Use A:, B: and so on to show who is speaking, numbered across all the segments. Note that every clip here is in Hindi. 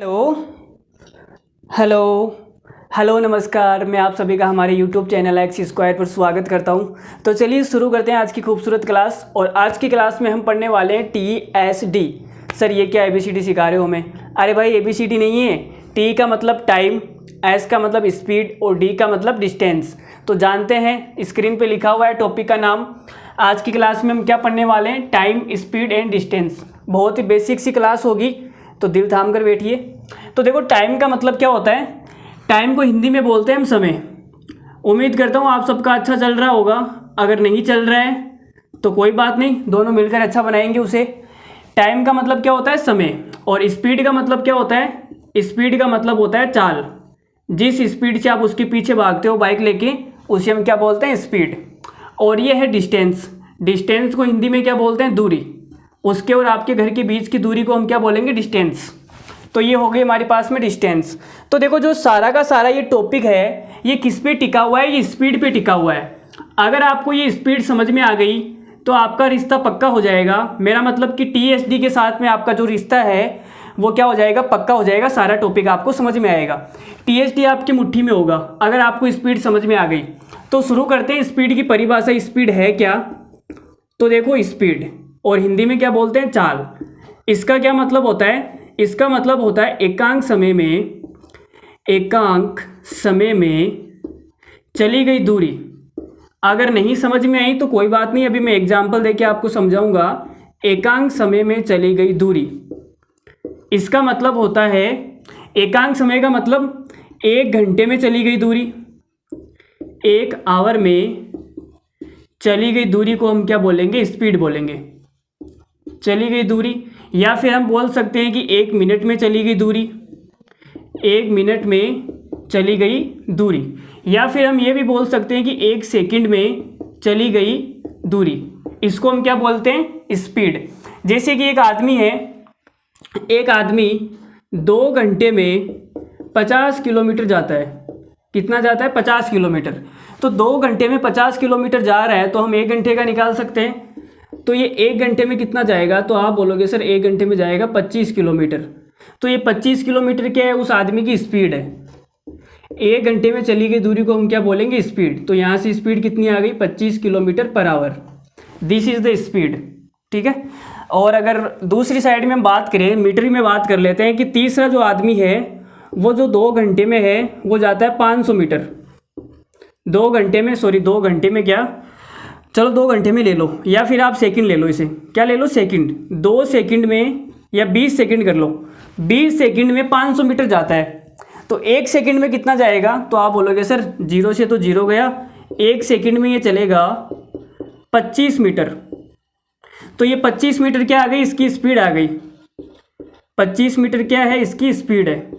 A: हेलो हेलो हेलो नमस्कार। मैं आप सभी का हमारे YouTube चैनल एक्स स्क्वायर पर स्वागत करता हूं। तो चलिए शुरू करते हैं आज की खूबसूरत क्लास। और आज की क्लास में हम पढ़ने वाले हैं TSD। सर ये क्या ABCD सिखा रहे हो हमें? अरे भाई ABCD नहीं है। T का मतलब टाइम, S का मतलब स्पीड और D का मतलब डिस्टेंस। तो जानते हैं, स्क्रीन पे लिखा हुआ है टॉपिक का नाम। आज की क्लास में हम क्या पढ़ने वाले हैं? Time, speed and distance. बहुत ही बेसिक सी क्लास होगी, तो दिल थाम कर बैठिए। तो देखो, टाइम का मतलब क्या होता है? टाइम को हिंदी में बोलते हैं हम समय। उम्मीद करता हूँ आप सबका अच्छा चल रहा होगा। अगर नहीं चल रहा है तो कोई बात नहीं, दोनों मिलकर अच्छा बनाएंगे उसे। टाइम का मतलब क्या होता है? समय। और स्पीड का मतलब क्या होता है? स्पीड का मतलब होता है चाल। जिस स्पीड से आप उसके पीछे भागते हो बाइक लेके, उसे हम क्या बोलते हैं? स्पीड। और ये है डिस्टेंस। डिस्टेंस को हिंदी में क्या बोलते हैं? दूरी। उसके और आपके घर के बीच की दूरी को हम क्या बोलेंगे? डिस्टेंस। तो ये हो गई हमारे पास में डिस्टेंस। तो देखो, जो सारा का सारा ये टॉपिक है, ये किस पे टिका हुआ है? ये स्पीड पे टिका हुआ है। अगर आपको ये स्पीड समझ में आ गई तो आपका रिश्ता पक्का हो जाएगा। मेरा मतलब कि TSD के साथ में आपका जो रिश्ता है वो क्या हो जाएगा? पक्का हो जाएगा। सारा टॉपिक आपको समझ में आएगा। TSD आपकी मुट्ठी में होगा अगर आपको स्पीड समझ में आ गई। तो शुरू करते हैं। स्पीड की परिभाषा, स्पीड है क्या? तो देखो, स्पीड और हिंदी में क्या बोलते हैं? चाल। इसका क्या मतलब होता है? इसका मतलब होता है एकांक समय में चली गई दूरी। अगर नहीं समझ में आई तो कोई बात नहीं, अभी मैं एग्जांपल देके आपको समझाऊंगा। एकांक समय में चली गई दूरी, इसका मतलब होता है, एकांक समय का मतलब 1 घंटे में चली गई दूरी। 1 आवर में चली गई दूरी को हम क्या बोलेंगे? स्पीड बोलेंगे। चली गई दूरी। या फिर हम बोल सकते हैं कि 1 मिनट में चली गई दूरी। 1 मिनट में चली गई दूरी। या फिर हम ये भी बोल सकते हैं कि 1 सेकंड में चली गई दूरी। इसको हम क्या बोलते हैं? स्पीड। जैसे कि एक आदमी है, एक आदमी 2 घंटे में 50 किलोमीटर जाता है। कितना जाता है? 50 किलोमीटर। तो 2 घंटे में 50 किलोमीटर जा रहा है, तो हम 1 घंटे का निकाल सकते हैं। तो ये 1 घंटे में कितना जाएगा? तो आप बोलोगे सर 1 घंटे में जाएगा 25 किलोमीटर। तो ये 25 किलोमीटर क्या है? उस आदमी की स्पीड है। 1 घंटे में चली गई दूरी को हम क्या बोलेंगे? स्पीड। तो यहाँ से स्पीड कितनी आ गई? 25 kilometre per hour. This is the speed. ठीक है। और अगर दूसरी साइड में हम बात करें, मीटर में बात कर लेते हैं कि तीसरा जो आदमी है वो जो 2 घंटे में है वो जाता है 500 मीटर। 2 घंटे में क्या, चलो 2 घंटे में ले लो, या फिर आप सेकंड ले लो। इसे क्या ले लो? सेकंड। 2 सेकंड में या 20 सेकंड कर लो। 20 सेकंड में 500 मीटर जाता है। तो 1 सेकंड में कितना जाएगा? तो आप बोलोगे सर 0 से तो 0 गया, 1 सेकंड में ये चलेगा 25 मीटर। तो ये 25 मीटर क्या आ गई? इसकी स्पीड आ गई। 25 मीटर क्या है? इसकी स्पीड है।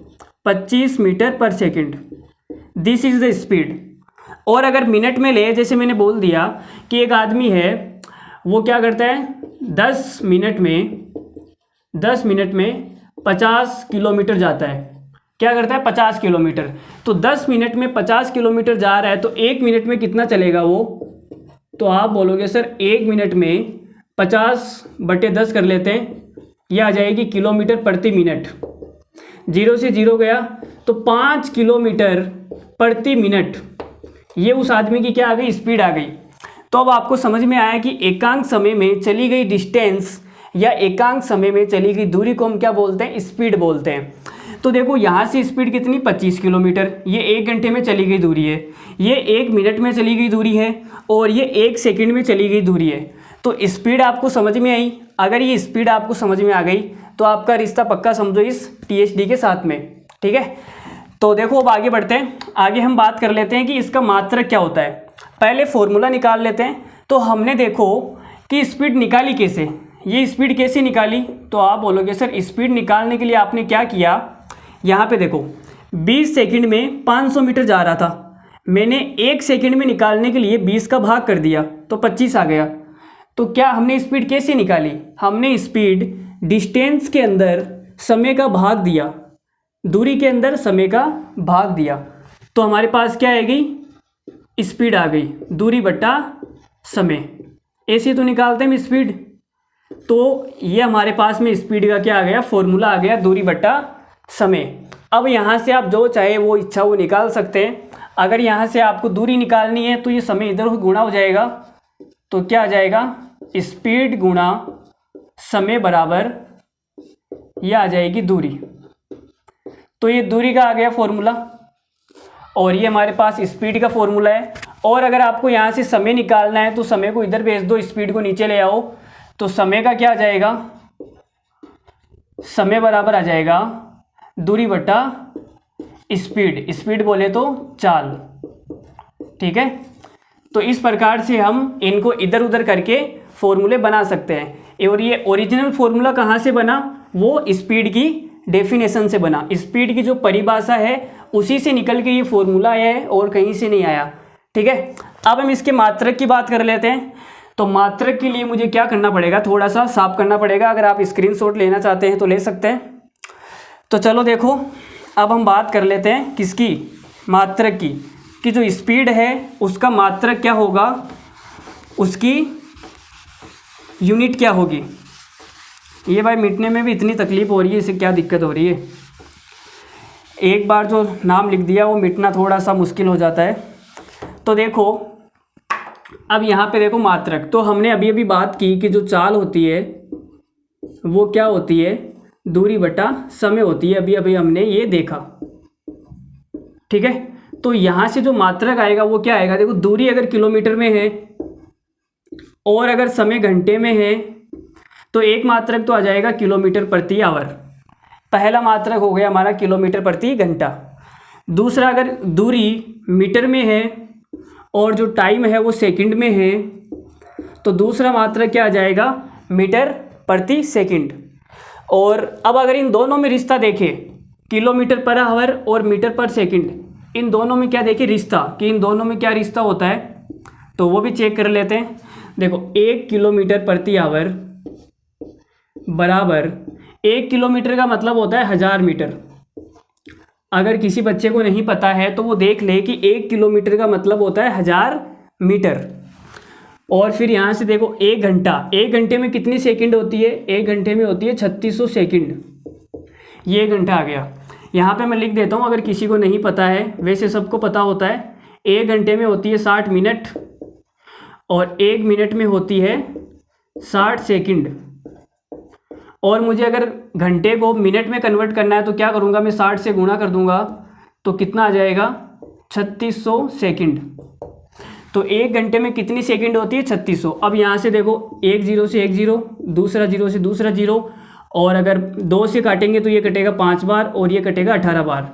A: 25 मीटर पर second. This is the speed. और अगर मिनट में ले, जैसे मैंने बोल दिया कि एक आदमी है, वो क्या करता है? 10 मिनट में 50 किलोमीटर जाता है। क्या करता है? 50 किलोमीटर। तो 10 मिनट में 50 किलोमीटर जा रहा है, तो 1 मिनट में कितना चलेगा वो? तो आप बोलोगे सर 1 मिनट में 50/10 कर लेते हैं, यह आ जाएगी किलोमीटर प्रति मिनट। 0 से 0 गया, तो 5 किलोमीटर प्रति मिनट। ये उस आदमी की क्या आ गई? स्पीड आ गई। तो अब आपको समझ में आया कि एकांक समय में चली गई डिस्टेंस या एकांक समय में चली गई दूरी को हम क्या बोलते हैं? स्पीड बोलते हैं। तो देखो, यहाँ से स्पीड कितनी? 25 किलोमीटर। ये 1 घंटे में चली गई दूरी है, ये 1 मिनट में चली गई दूरी है, और ये 1 सेकंड में चली गई दूरी है। तो स्पीड आपको समझ में आई? अगर ये स्पीड आपको समझ में आ गई तो आपका रिश्ता पक्का समझो इस TSD के साथ में। ठीक है। तो देखो, अब आगे बढ़ते हैं। आगे हम बात कर लेते हैं कि इसका मात्रक क्या होता है। पहले फॉर्मूला निकाल लेते हैं। तो हमने देखो कि स्पीड निकाली कैसे, ये स्पीड कैसे निकाली? तो आप बोलोगे सर स्पीड निकालने के लिए आपने क्या किया? यहाँ पे देखो, 20 सेकंड में 500 मीटर जा रहा था, मैंने 1 सेकंड में निकालने के लिए 20 का भाग कर दिया तो 25 आ गया। तो क्या हमने स्पीड कैसे निकाली? हमने स्पीड डिस्टेंस के अंदर समय का भाग दिया, दूरी के अंदर समय का भाग दिया। तो हमारे पास क्या आएगी? स्पीड आ गई, दूरी बटा समय। ऐसे तो निकालते हैं हम स्पीड। तो ये हमारे पास में स्पीड का क्या आ गया? फॉर्मूला आ गया, दूरी बटा समय। अब यहाँ से आप जो चाहे वो इच्छा वो निकाल सकते हैं। अगर यहाँ से आपको दूरी निकालनी है तो ये समय इधर गुणा हो जाएगा, तो क्या आ जाएगा, स्पीड गुणा समय बराबर यह आ जाएगी दूरी। तो ये दूरी का आ गया फॉर्मूला और ये हमारे पास स्पीड का फॉर्मूला है। और अगर आपको यहाँ से समय निकालना है तो समय को इधर भेज दो, स्पीड को नीचे ले आओ, तो समय का क्या आ जाएगा, समय बराबर आ जाएगा दूरी बटा स्पीड। स्पीड बोले तो चाल। ठीक है, तो इस प्रकार से हम इनको इधर उधर करके फॉर्मूले बना सकते हैं। और ये ओरिजिनल फॉर्मूला कहाँ से बना, वो स्पीड की डेफिनेशन से बना। स्पीड की जो परिभाषा है उसी से निकल के ये फॉर्मूला आया है और कहीं से नहीं आया। ठीक है, अब हम इसके मात्रक की बात कर लेते हैं। तो मात्रक के लिए मुझे क्या करना पड़ेगा, थोड़ा सा साफ करना पड़ेगा। अगर आप स्क्रीनशॉट लेना चाहते हैं तो ले सकते हैं। तो चलो देखो, अब हम बात कर लेते हैं किसकी, मात्रक की, कि जो स्पीड है उसका मात्रक क्या होगा, उसकी यूनिट क्या होगी। ये भाई मिटने में भी इतनी तकलीफ हो रही है, इसे क्या दिक्कत हो रही है। एक बार जो नाम लिख दिया वो मिटना थोड़ा सा मुश्किल हो जाता है। तो देखो, अब यहाँ पे देखो मात्रक, तो हमने अभी अभी बात की कि जो चाल होती है वो क्या होती है, दूरी बटा समय होती है। अभी अभी हमने ये देखा। ठीक है, तो यहाँ से जो मात्रक आएगा वो क्या आएगा, देखो दूरी अगर किलोमीटर में है और अगर समय घंटे में है तो एक मात्रक तो आ जाएगा किलोमीटर प्रति आवर। पहला मात्रक हो गया हमारा किलोमीटर प्रति घंटा। दूसरा, अगर दूरी मीटर में है और जो टाइम है वो सेकंड में है तो दूसरा मात्रक क्या आ जाएगा, मीटर प्रति सेकंड। और अब अगर इन दोनों में रिश्ता देखें, किलोमीटर पर आवर और मीटर पर सेकंड, इन दोनों में क्या देखें रिश्ता, कि इन दोनों में क्या रिश्ता होता है, तो वो भी चेक कर लेते हैं। देखो, 1 किलोमीटर प्रति आवर बराबर 1 किलोमीटर का मतलब होता है 1000 मीटर। अगर किसी बच्चे को नहीं पता है तो वो देख ले कि 1 किलोमीटर का मतलब होता है 1000 मीटर। और फिर यहाँ से देखो 1 घंटा, 1 घंटे में कितनी सेकंड होती है, 1 घंटे में होती है 3600 सेकंड। ये 1 घंटा आ गया। यहाँ पे मैं लिख देता हूँ अगर किसी को नहीं पता है, वैसे सबको पता होता है। 1 घंटे में होती है 60 मिनट और 1 मिनट में होती है 60 सेकंड। और मुझे अगर घंटे को मिनट में कन्वर्ट करना है तो क्या करूँगा, मैं 60 से गुणा कर दूँगा तो कितना आ जाएगा, 3600 सेकंड। तो 1 घंटे में कितनी सेकंड होती है, 3600। अब यहाँ से देखो, एक जीरो से एक जीरो, दूसरा जीरो से दूसरा जीरो, और अगर 2 से काटेंगे तो ये कटेगा 5 बार और ये कटेगा 18 बार।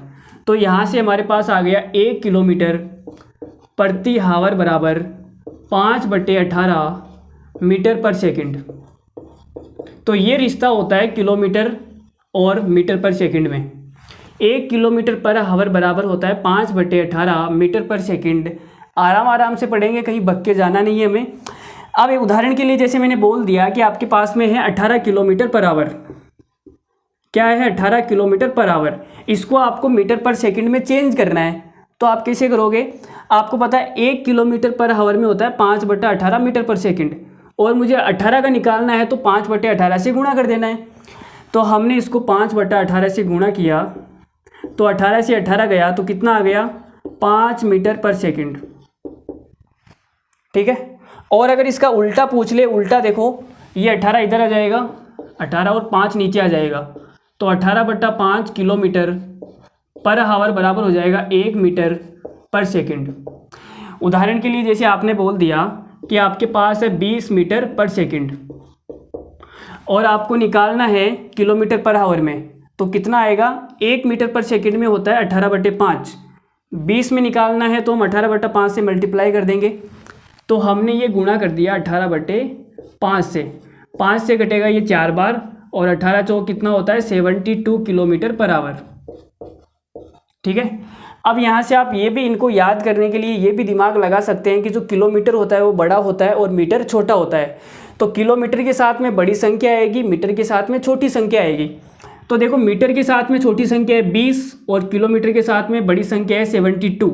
A: तो यहाँ से हमारे पास आ गया 1 किलोमीटर प्रति हावर बराबर 5/18 मीटर पर सेकंड। तो ये रिश्ता होता है किलोमीटर और मीटर पर सेकंड में। 1 किलोमीटर पर हावर बराबर होता है 5/18 मीटर पर सेकंड। आराम आराम से पढ़ेंगे, कहीं भग के जाना नहीं है हमें। अब एक उदाहरण के लिए, जैसे मैंने बोल दिया कि आपके पास में है 18 किलोमीटर पर आवर। क्या है, 18 किलोमीटर पर आवर। इसको आपको मीटर पर सेकंड में चेंज करना है, तो आप कैसे करोगे, आपको पता है 1 किलोमीटर पर आवर में होता है 5/18 मीटर पर सेकंड, और मुझे 18 का निकालना है तो 5/18 से गुणा कर देना है। तो हमने इसको 5/18 से गुणा किया तो 18 से 18 गया तो कितना आ गया, 5 मीटर पर सेकंड। ठीक है, और अगर इसका उल्टा पूछ ले, उल्टा देखो, ये 18 इधर आ जाएगा, 18 और 5 नीचे आ जाएगा, तो 18/5 किलोमीटर पर हावर बराबर हो जाएगा 1 मीटर पर सेकंड। उदाहरण के लिए जैसे आपने बोल दिया कि आपके पास है 20 मीटर पर सेकंड और आपको निकालना है किलोमीटर पर हावर में, तो कितना आएगा, 1 मीटर पर सेकंड में होता है 18/5। 20 में निकालना है तो हम 18/5 से मल्टीप्लाई कर देंगे। तो हमने ये गुणा कर दिया 18/5 से, 5 से कटेगा ये 4 बार, और 18 चौक कितना होता है, 72 किलोमीटर पर आवर। ठीक है, अब यहाँ से आप ये भी इनको याद करने के लिए ये भी दिमाग लगा सकते हैं कि जो किलोमीटर होता है वो बड़ा होता है और मीटर छोटा होता है। तो किलोमीटर के साथ में बड़ी संख्या आएगी, मीटर के साथ में छोटी संख्या आएगी। तो देखो, मीटर के साथ में छोटी संख्या है 20 और किलोमीटर के साथ में बड़ी संख्या है 72।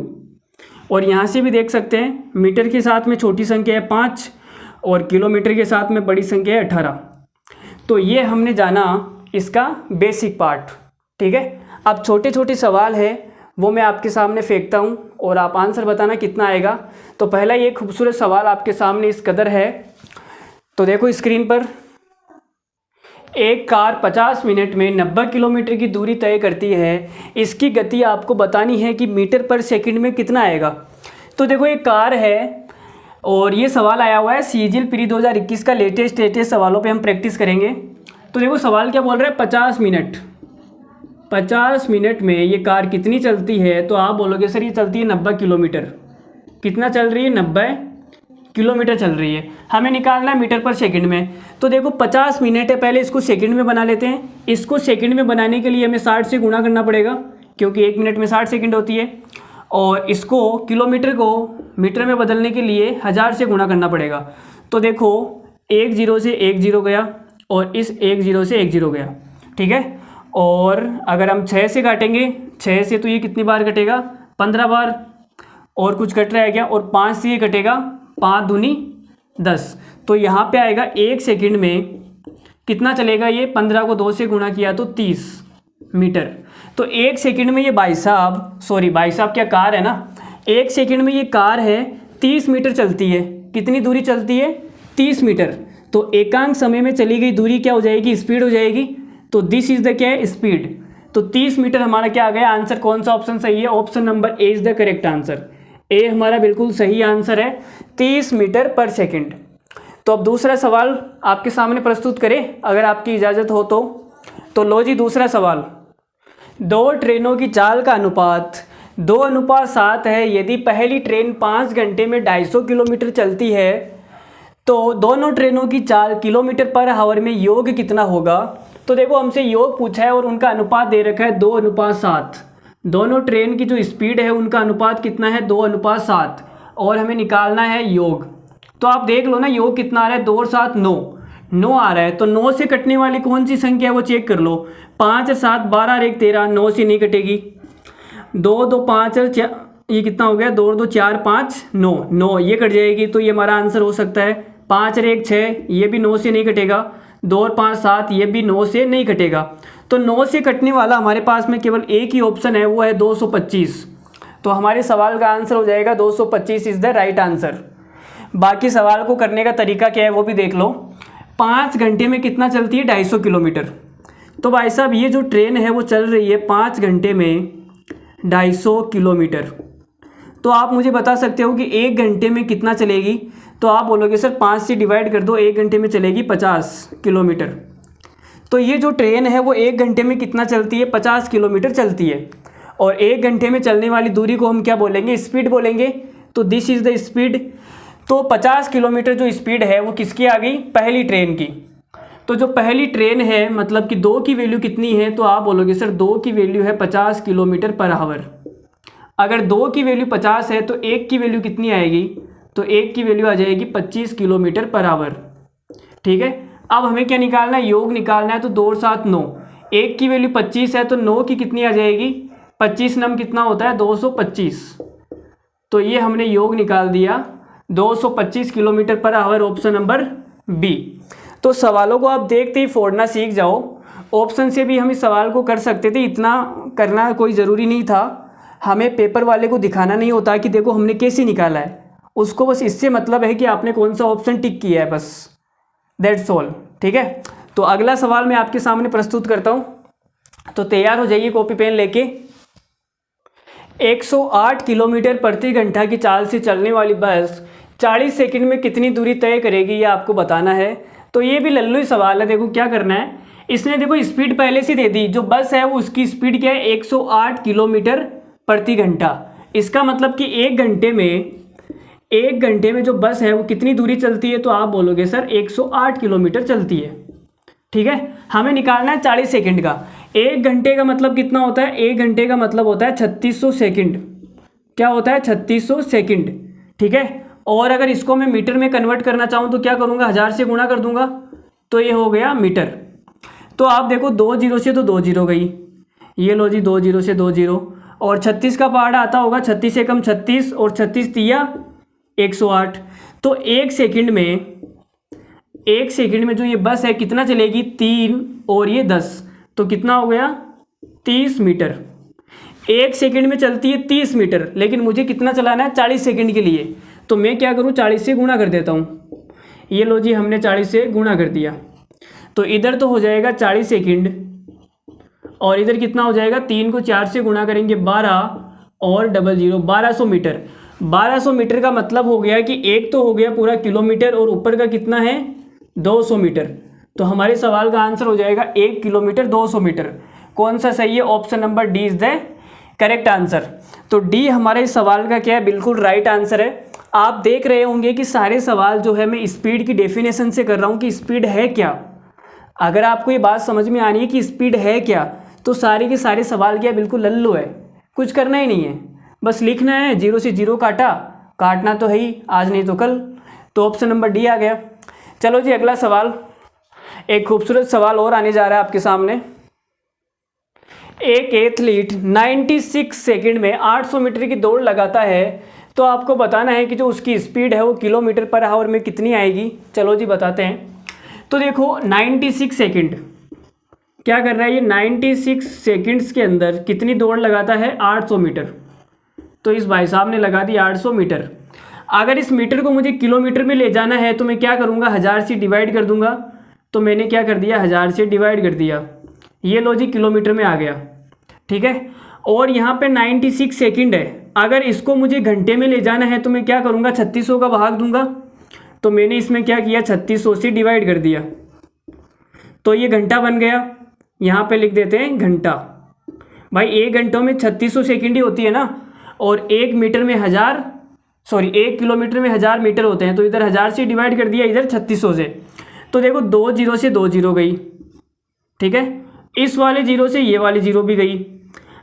A: और यहाँ से भी देख सकते हैं, मीटर के साथ में छोटी संख्या है 5 और किलोमीटर के साथ में बड़ी संख्या है 18। तो ये हमने जाना इसका बेसिक पार्ट। ठीक है, अब छोटे छोटे सवाल है वो मैं आपके सामने फेंकता हूँ और आप आंसर बताना कितना आएगा। तो पहला ये खूबसूरत सवाल आपके सामने इस कदर है, तो देखो स्क्रीन पर, एक कार 50 मिनट में 90 किलोमीटर की दूरी तय करती है, इसकी गति आपको बतानी है कि मीटर पर सेकंड में कितना आएगा। तो देखो एक कार है और ये सवाल आया हुआ है सीजीएल प्री 2021 का लेटेस्ट सवालों पे हम प्रैक्टिस करेंगे। तो देखो सवाल क्या बोल रहा है, 50 मिनट में ये कार कितनी चलती है। तो आप बोलोगे सर ये चलती है 90 किलोमीटर। कितना चल रही है, 90 किलोमीटर चल रही है। हमें निकालना है मीटर पर सेकंड में। तो देखो 50 मिनट है, पहले इसको सेकंड में बना लेते हैं। इसको सेकंड में बनाने के लिए हमें 60 से गुणा करना पड़ेगा, क्योंकि 1 मिनट में 60 सेकंड होती है। और इसको किलोमीटर को मीटर में बदलने के लिए 1000 से गुणा करना पड़ेगा। तो देखो 1 0 से 1 0 गया और इस 1 0 से 1 0 गया, ठीक है। और अगर हम 6 से काटेंगे, 6 से तो ये कितनी बार कटेगा, 15 बार। और कुछ कट रहा है क्या, और 5 से ये कटेगा, 5 दूनी 10। तो यहाँ पे आएगा 1 सेकंड में कितना चलेगा ये, 15 को 2 से गुणा किया तो 30 मीटर। तो 1 सेकंड में ये भाई साहब क्या कार है ना, 1 सेकंड में ये कार है 30 मीटर चलती है। कितनी दूरी चलती है, 30 मीटर। तो एकांक समय में चली गई दूरी क्या हो जाएगी, स्पीड हो जाएगी। तो दिस इज द क्या है, स्पीड। तो 30 मीटर हमारा क्या आ गया आंसर। कौन सा ऑप्शन सही है, option number A is the correct answer. A हमारा बिल्कुल सही आंसर है, 30 मीटर पर सेकंड। तो अब दूसरा सवाल आपके सामने प्रस्तुत करें, अगर आपकी इजाज़त हो तो लो जी दूसरा सवाल। 2 ट्रेनों की चाल का अनुपात 2:7 है। यदि पहली ट्रेन 5 घंटे में 250 किलोमीटर चलती है तो दोनों ट्रेनों की चाल किलोमीटर पर आवर में योग कितना होगा। तो देखो हमसे योग पूछा है और उनका अनुपात दे रखा है 2:7। दोनों ट्रेन की जो स्पीड है उनका अनुपात कितना है, 2:7, और हमें निकालना है योग। तो आप देख लो ना योग कितना आ रहा है, 2 और 7 9 आ रहा है। तो 9 से कटने वाली कौन सी संख्या है वो चेक कर लो। 5 और 7 12 और 1 13, 9 से नहीं कटेगी। 2 2 5 और 4, ये कितना हो गया, 2 2 4 5 9 ये कट जाएगी। तो ये हमारा आंसर हो सकता है। 5 और 1 6, ये भी 9 से नहीं कटेगा। 2 और 5 7, ये भी 9 से नहीं कटेगा। तो 9 से कटने वाला हमारे पास में केवल एक ही ऑप्शन है, वो है 225। तो हमारे सवाल का आंसर हो जाएगा 225 इज़ द राइट आंसर। बाकी सवाल को करने का तरीका क्या है वो भी देख लो। 5 घंटे में कितना चलती है, 250 किलोमीटर। तो भाई साहब ये जो ट्रेन है वो चल रही है 5 घंटे में 250 किलोमीटर। तो आप मुझे बता सकते हो कि 1 घंटे में कितना चलेगी। तो आप बोलोगे सर 5 से डिवाइड कर दो, 1 घंटे में चलेगी 50 किलोमीटर। तो ये जो ट्रेन है वो 1 घंटे में कितना चलती है, 50 किलोमीटर चलती है। और 1 घंटे में चलने वाली दूरी को हम क्या बोलेंगे, स्पीड बोलेंगे। तो दिस इज़ द स्पीड। तो 50 किलोमीटर जो स्पीड है वो किसकी आ गई, पहली ट्रेन की। तो जो पहली ट्रेन है मतलब कि 2 की वैल्यू कितनी है, तो आप बोलोगे सर 2 की वैल्यू है 50 किलोमीटर पर आवर। अगर 2 की वैल्यू 50 है तो 1 की वैल्यू कितनी आएगी, तो 1 की वैल्यू आ जाएगी 25 किलोमीटर पर आवर, ठीक है। अब हमें क्या निकालना है, योग निकालना है। तो 2 और 7 9, 1 की वैल्यू 25 है तो 9 की कितनी आ जाएगी, 25 नम कितना होता है, 225। तो ये हमने योग निकाल दिया 225 kilometre per hour, option number B. तो सवालों को आप देखते ही फोड़ना सीख जाओ। ऑप्शन से भी हम इस सवाल को कर सकते थे, इतना करना कोई ज़रूरी नहीं था। हमें पेपर वाले को दिखाना नहीं होता कि देखो हमने कैसे निकाला है, उसको बस इससे मतलब है कि आपने कौन सा ऑप्शन टिक किया है, बस दैट्स ऑल, ठीक है। तो अगला सवाल मैं आपके सामने प्रस्तुत करता हूँ, तो तैयार हो जाइए कॉपी पेन लेके। 108 किलोमीटर प्रति घंटा की चाल से चलने वाली बस 40 सेकंड में कितनी दूरी तय करेगी, ये आपको बताना है। तो ये भी लल्लू ही सवाल है। देखो क्या करना है, इसने देखो स्पीड पहले से दे दी। जो बस है वो उसकी स्पीड क्या है, 108 किलोमीटर प्रति घंटा। इसका मतलब कि 1 घंटे में जो बस है वो कितनी दूरी चलती है, तो आप बोलोगे सर 108 किलोमीटर चलती है, ठीक है। हमें निकालना है 40 सेकंड का। 1 घंटे का मतलब कितना होता है, 1 घंटे का मतलब होता है 3600 सेकंड। क्या होता है, 3600 सेकंड, ठीक है। और अगर इसको मैं मीटर में कन्वर्ट करना चाहूँ तो क्या करूँगा, 1000 से गुणा कर दूंगा, तो ये हो गया मीटर। तो आप देखो 2 0 से तो 2 0 गई, ये लो जी 2 0 से 2 0, और 36 का पहाड़ आता होगा, 36 से कम 36, और 36 तिया 108। तो 1 सेकंड में जो ये बस है कितना चलेगी, 3 और ये 10, तो कितना हो गया 30 मीटर। 1 सेकंड में चलती है 30 मीटर, लेकिन मुझे कितना चलाना है 40 सेकंड के लिए। तो मैं क्या करूँ, 40 से गुणा कर देता हूँ। ये लो जी, हमने 40 से गुणा कर दिया। तो इधर तो हो जाएगा 40 सेकंड और इधर कितना हो जाएगा, 3 को 4 से गुणा करेंगे 12 और 00 1200 मीटर। 1200 मीटर का मतलब हो गया कि एक तो हो गया पूरा किलोमीटर और ऊपर का कितना है 200 मीटर। तो हमारे सवाल का आंसर हो जाएगा 1 किलोमीटर 200 मीटर। कौन सा सही है, option number D is the correct answer. तो डी हमारे इस सवाल का क्या है, बिल्कुल राइट आंसर है। आप देख रहे होंगे कि सारे सवाल जो है मैं स्पीड की डेफिनेशन से कर रहा हूँ कि स्पीड है क्या। अगर आपको ये बात समझ में आनी है कि स्पीड है क्या, तो सारे के सारे सवाल क्या बिल्कुल लल्लू है, कुछ करना ही नहीं है, बस लिखना है। 0 से 0 काटना तो है ही, आज नहीं तो कल। तो ऑप्शन नंबर डी आ गया। चलो जी अगला सवाल, एक खूबसूरत सवाल और आने जा रहा है आपके सामने। एक एथलीट 96 सेकंड में 800 मीटर की दौड़ लगाता है, तो आपको बताना है कि जो उसकी स्पीड है वो किलोमीटर पर आवर में कितनी आएगी। चलो जी बताते हैं। तो देखो 96 सेकंड क्या कर रहा है, ये 96 सेकंड्स के अंदर कितनी दौड़ लगाता है 800 मीटर। तो इस भाई साहब ने लगा दी 800 मीटर। अगर इस मीटर को मुझे किलोमीटर में ले जाना है तो मैं क्या करूँगा, 1000 से डिवाइड कर दूंगा। तो मैंने क्या कर दिया, 1000 से डिवाइड कर दिया। ये लो जी किलोमीटर में आ गया, ठीक है। और यहाँ पे 96 सेकंड है, अगर इसको मुझे घंटे में ले जाना है तो मैं क्या करूँगा, 3600 का भाग दूंगा। तो मैंने इसमें क्या किया, 3600 से डिवाइड कर दिया। तो ये घंटा बन गया, यहाँ पे लिख देते हैं घंटा। भाई 1 घंटों में 3600 सेकंड ही होती है ना, और 1 मीटर में 1 किलोमीटर में 1000 मीटर होते हैं। तो इधर 1000 से डिवाइड कर दिया, इधर 3600 से। तो देखो 2 0 से 2 0 गई, ठीक है। इस वाले 0 से ये वाली 0 भी गई।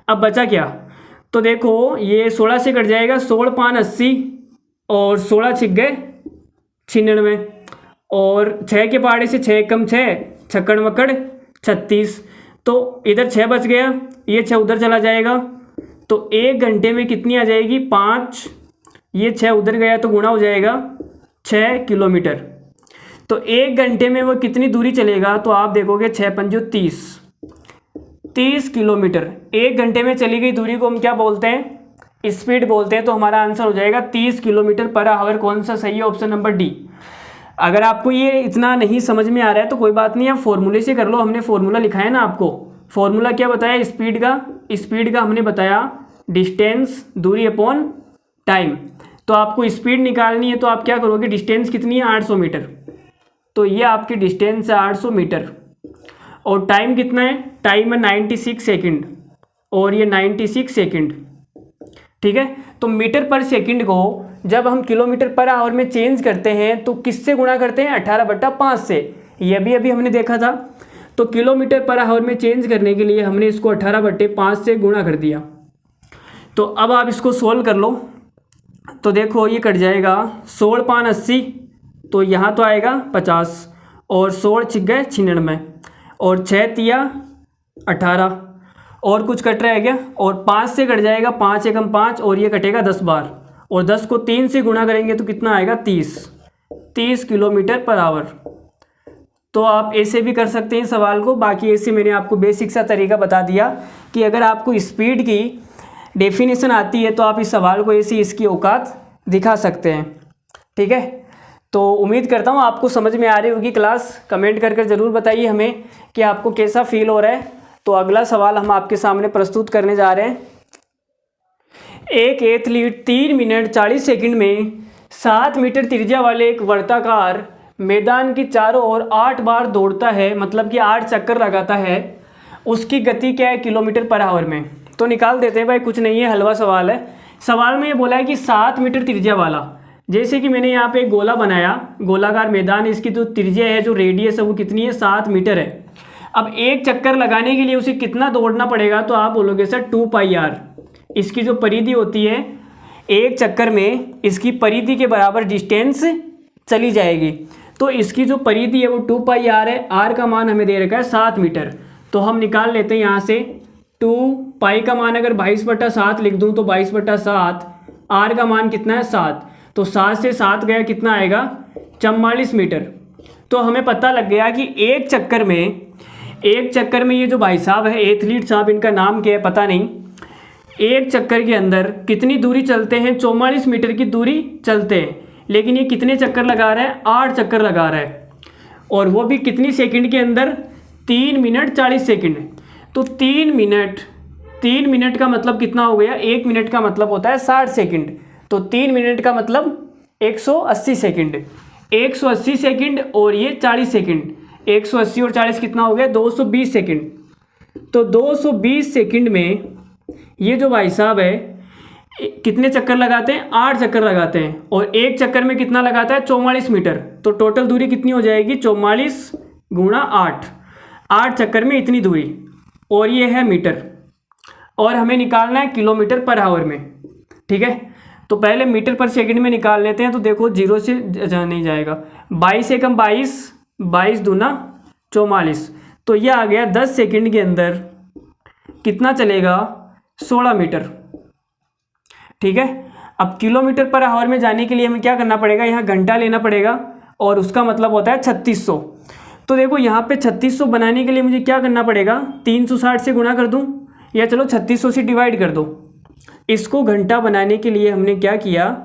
A: अब बचा क्या, तो देखो ये 16 से कट जाएगा, 16 5 80 और 16 छिक गए 96 और 6 के पहाड़े से 6 कम 6 छक्कड़ मक्कड़ 36। तो इधर 6 बच गया, ये 6 उधर चला जाएगा। तो 1 घंटे में कितनी आ जाएगी 5, ये 6 उधर गया तो गुणा हो जाएगा 6 किलोमीटर। तो 1 घंटे में वो कितनी दूरी चलेगा, तो आप देखोगे 6 पंजो 30 किलोमीटर। 1 घंटे में चली गई दूरी को हम क्या बोलते हैं, स्पीड बोलते हैं। तो हमारा आंसर हो जाएगा 30 किलोमीटर पर आवर। कौन सा सही है, ऑप्शन नंबर डी। अगर आपको ये इतना नहीं समझ में आ रहा है तो कोई बात नहीं, आप फॉर्मूले से कर लो। हमने फॉर्मूला लिखा है ना आपको। फॉर्मूला क्या बताया स्पीड का हमने बताया डिस्टेंस, दूरी अपॉन टाइम। तो आपको स्पीड निकालनी है तो आप क्या करोगे, डिस्टेंस कितनी है 800 मीटर। तो ये आपकी डिस्टेंस है 800 मीटर। और टाइम कितना है, टाइम है 96 सेकंड और ये 96 सेकंड, ठीक है। तो मीटर पर सेकंड को जब हम किलोमीटर पर आवर में चेंज करते हैं तो किससे गुणा करते हैं, 18/5 से। ये भी अभी हमने देखा था। तो किलोमीटर पर आवर में चेंज करने के लिए हमने इसको 18/5 से गुणा कर दिया। तो अब आप इसको सोल्व कर लो। तो देखो ये कट जाएगा, 16 5 80, तो यहाँ तो आएगा 50 और 16 छिक गए 96 और 6 तिया 18 और कुछ कट रहा है क्या, और 5 से कट जाएगा, 5 एकम 5 और ये कटेगा 10 बार, और 10 को 3 से गुणा करेंगे तो कितना आएगा 30 किलोमीटर पर आवर। तो आप ऐसे भी कर सकते हैं सवाल को। बाकी ऐसे मैंने आपको बेसिक सा तरीका बता दिया कि अगर आपको स्पीड की डेफिनेशन आती है तो आप इस सवाल को ऐसी इसकी औकात दिखा सकते हैं, ठीक है। तो उम्मीद करता हूँ आपको समझ में आ रही होगी क्लास। कमेंट कर ज़रूर बताइए हमें कि आपको कैसा फील हो रहा है। तो अगला सवाल हम आपके सामने प्रस्तुत करने जा रहे हैं। एक एथलीट 3 मिनट 40 सेकंड में 7 मीटर त्रिज्या वाले एक वर्ताकार मैदान की चारों ओर 8 बार दौड़ता है, मतलब कि 8 चक्कर लगाता है। उसकी गति क्या है किलोमीटर पर आवर में। तो निकाल देते हैं भाई, कुछ नहीं है, हलवा सवाल है। सवाल में ये बोला है कि 7 मीटर त्रिज्या वाला, जैसे कि मैंने यहाँ पे एक गोला बनाया, गोलाकार मैदान, इसकी जो त्रिज्या है, जो रेडियस है वो कितनी है 7 मीटर है। अब एक चक्कर लगाने के लिए उसे कितना दौड़ना पड़ेगा, तो आप बोलोगे सर 2πr। इसकी जो परिधि होती है, एक चक्कर में इसकी परिधि के बराबर डिस्टेंस चली जाएगी। तो इसकी जो परिधि है वो 2πr है। r का मान हमें दे रखा है 7 मीटर। तो हम निकाल लेते हैं यहाँ से 2π का मान अगर 22/7 लिख दूँ तो 22/7, r का मान कितना है 7, तो 7 से 7 गया, कितना आएगा 44 मीटर। तो हमें पता लग गया कि एक चक्कर में एक चक्कर में ये जो भाई साहब है, एथलीट साहब, इनका नाम क्या है पता नहीं, एक चक्कर के अंदर कितनी दूरी चलते हैं? 44 मीटर की दूरी चलते हैं। लेकिन ये कितने चक्कर लगा रहा है? 8 चक्कर लगा रहा है, और वो भी कितनी सेकंड के अंदर? 3 मिनट 40 सेकंड। तो 3 मिनट का मतलब कितना हो गया? 1 मिनट का मतलब होता है 60 सेकंड। तो 3 मिनट का मतलब 180 सेकंड। 180 सेकंड और ये 40 सेकंड, 180 और 40 कितना हो गया? 220 सेकंड। तो 220 सेकंड में ये जो भाई साहब है कितने चक्कर लगाते हैं? 8 चक्कर लगाते हैं, और एक चक्कर में कितना लगाता है? 44 मीटर। तो टोटल दूरी कितनी हो जाएगी? 44 गुणा 8, 8 चक्कर में इतनी दूरी, और ये है मीटर, और हमें निकालना है किलोमीटर पर आवर में। ठीक है, तो पहले मीटर पर सेकंड में निकाल लेते हैं। तो देखो 0 से नहीं जाएगा, 22 एकम 22, 22 दूना 44, तो ये आ गया 10 सेकंड के अंदर कितना चलेगा? 16 मीटर। ठीक है, अब किलोमीटर पर आवर में जाने के लिए हमें क्या करना पड़ेगा? यहाँ घंटा लेना पड़ेगा, और उसका मतलब होता है 3600। तो देखो यहाँ पे 3600 बनाने के लिए मुझे क्या करना पड़ेगा? 360 से गुणा कर दूँ, या चलो 3600 से डिवाइड कर दो। इसको घंटा बनाने के लिए हमने क्या किया?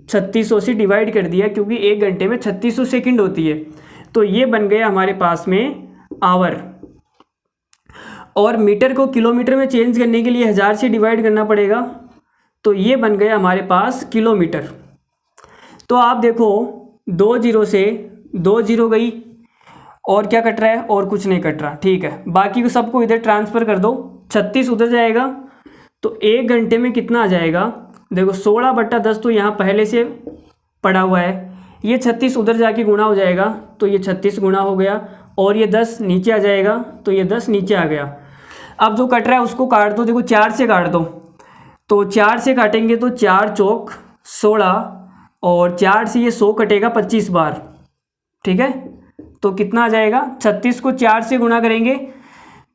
A: 3600 से डिवाइड कर दिया, क्योंकि एक घंटे में 3600 सेकंड होती है। तो ये बन गया हमारे पास में आवर, और मीटर को किलोमीटर में चेंज करने के लिए 1000 से डिवाइड करना पड़ेगा। तो ये बन गया हमारे पास किलोमीटर। तो आप देखो 2 जीरो से 2 जीरो गई, और क्या कट रहा है? और कुछ नहीं कट रहा। ठीक है, बाकी को सबको इधर ट्रांसफ़र कर दो, 36 उधर जाएगा, तो एक घंटे में कितना आ जाएगा? देखो 16/10 तो यहाँ पहले से पड़ा हुआ है, ये 36 उधर जाके गुणा हो जाएगा, तो ये 36 गुणा हो गया, और ये 10 नीचे आ जाएगा, तो ये 10 नीचे आ गया। अब जो कट रहा है उसको काट दो, देखो 4 से काट दो, तो 4 से काटेंगे तो 4 चौक 16, और 4 से ये 100 कटेगा 25 बार। ठीक है, तो कितना आ जाएगा? 36 को 4 से गुणा करेंगे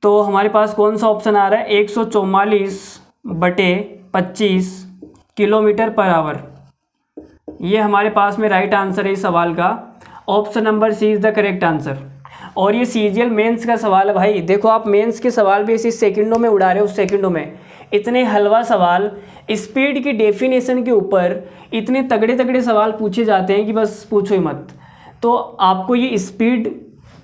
A: तो हमारे पास कौन सा ऑप्शन आ रहा है? 144/25 किलोमीटर पर आवर। ये हमारे पास में राइट आंसर है इस सवाल का। Option number C is the correct answer. और ये सीजीएल मेंस का सवाल है भाई। देखो आप मेंस के सवाल भी इसी सेकंडों में उड़ा रहे हो, सेकंडों में। इतने हलवा सवाल, स्पीड की डेफिनेशन के ऊपर इतने तगड़े तगड़े सवाल पूछे जाते हैं कि बस पूछो ही मत। तो आपको ये स्पीड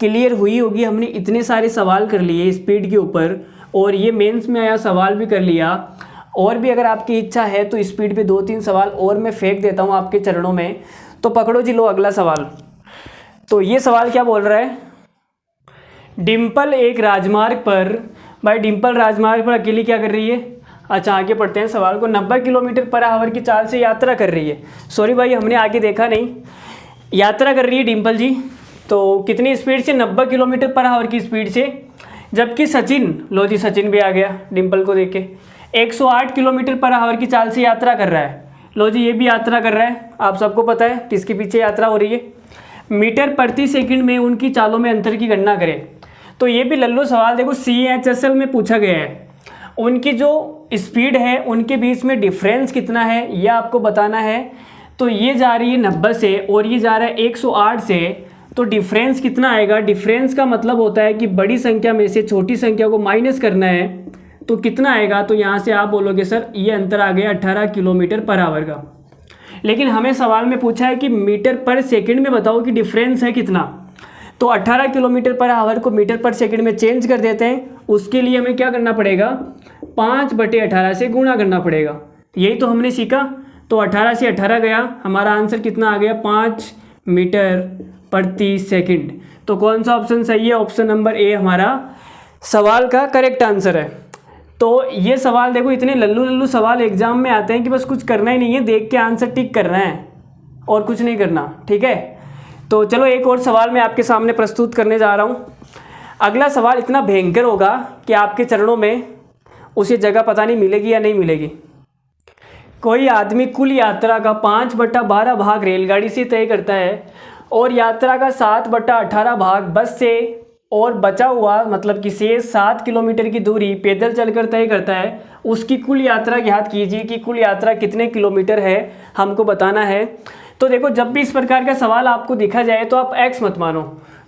A: क्लियर हुई होगी, हमने इतने सारे सवाल कर लिए स्पीड के ऊपर, और ये मेंस में आया सवाल भी कर लिया। और भी अगर आपकी इच्छा है तो स्पीड पे 2-3 सवाल और मैं फेंक देता हूँ आपके चरणों में। तो पकड़ो जी, लो अगला सवाल। तो ये सवाल क्या बोल रहा है? डिम्पल एक राजमार्ग पर, भाई डिम्पल राजमार्ग पर अकेली क्या कर रही है? अच्छा आगे पढ़ते हैं सवाल को। 90 किलोमीटर पर आवर की चाल से यात्रा कर रही है। सॉरी भाई, हमने आगे देखा नहीं। यात्रा कर रही है डिम्पल जी, तो कितनी स्पीड से? 90 किलोमीटर पर आवर की स्पीड से। जबकि सचिन, लो जी सचिन भी आ गया डिम्पल को देख के, 108 किलोमीटर पर आवर की चाल से यात्रा कर रहा है। लो जी ये भी यात्रा कर रहा है। आप सबको पता है किसके पीछे यात्रा हो रही है। मीटर प्रति सेकंड में उनकी चालों में अंतर की गणना करें। तो ये भी लल्लो सवाल देखो CHSL में पूछा गया है। उनकी जो स्पीड है उनके बीच में डिफरेंस कितना है यह आपको बताना है। तो ये जा रही है 90 से और ये जा रहा है 108 से, तो डिफरेंस कितना आएगा? डिफरेंस का मतलब होता है कि बड़ी संख्या में से छोटी संख्या को माइनस करना है, तो कितना आएगा? तो यहाँ से आप बोलोगे सर ये अंतर आ गया 18 किलोमीटर पर आवर का। लेकिन हमें सवाल में पूछा है कि मीटर पर सेकंड में बताओ कि डिफरेंस है कितना। तो 18 किलोमीटर पर आवर को मीटर पर सेकंड में चेंज कर देते हैं। उसके लिए हमें क्या करना पड़ेगा? 5/18 से गुणा करना पड़ेगा। यही तो हमने सीखा। तो 18 से 18 गया, हमारा आंसर कितना आ गया? 5 मीटर प्रति सेकंड। तो कौन सा ऑप्शन सही है? ऑप्शन नंबर ए हमारा सवाल का करेक्ट आंसर है। तो ये सवाल देखो इतने लल्लू लल्लू सवाल एग्जाम में आते हैं कि बस कुछ करना ही नहीं है, देख के आंसर टिक करना है और कुछ नहीं करना। ठीक है, तो चलो एक और सवाल मैं आपके सामने प्रस्तुत करने जा रहा हूँ। अगला सवाल इतना भयंकर होगा कि आपके चरणों में उसे जगह पता नहीं मिलेगी या नहीं मिलेगी। कोई आदमी कुल यात्रा का 5/12 भाग रेलगाड़ी से तय करता है और यात्रा का 7/18 भाग बस से, और बचा हुआ मतलब कि शेष 7 किलोमीटर की दूरी पैदल चलकर तय करता है। उसकी कुल यात्रा ज्ञात कीजिए कि कुल यात्रा कितने किलोमीटर है, हमको बताना है। तो देखो जब भी इस प्रकार का सवाल आपको दिखा जाए तो आप एक्स मत मानो।